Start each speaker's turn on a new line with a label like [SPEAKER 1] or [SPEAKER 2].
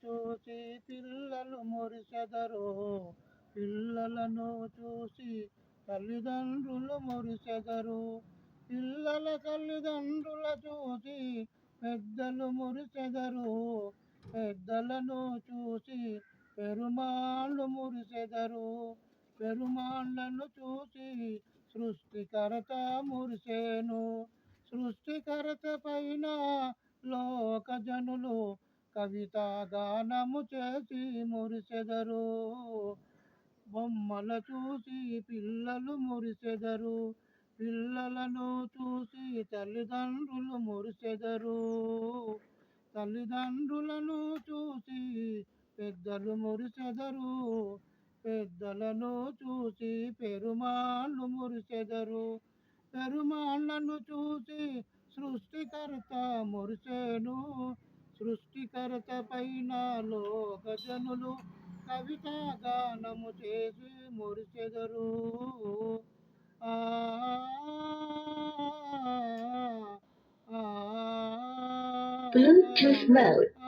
[SPEAKER 1] చూసి పిల్లలు మురిసెదరు, పిల్లలను చూసి తల్లిదండ్రులు మురిసెదరు, పిల్లల తల్లిదండ్రుల చూసి పెద్దలు మురిసెదరు, పెద్దలను చూసి పెరుమాళ్ళు మురిసెదరు, పెరుమాళ్ళను చూసి సృష్టికర్త మురిసేను, సృష్టికర్త పైన లోక జనులు కవితా గానము చేసి మురిసెదరు, బొమ్మల చూసి పిల్లలు మురిసెదరు, పిల్లలను చూసి తల్లిదండ్రులు మురిసెదరు, తల్లిదండ్రులను చూసి పెద్దలు మురిసెదరు, పెద్దలను చూసి పెరుమాళ్ళు మురిసెదరు, పెరుమాళ్ళను చూసి సృష్టికర్త మురిసేను, సృష్టికర్త పైన లోక జనులు కవితా గానము చేసి మురిసెదరు. ఆ
[SPEAKER 2] Bluetooth mode.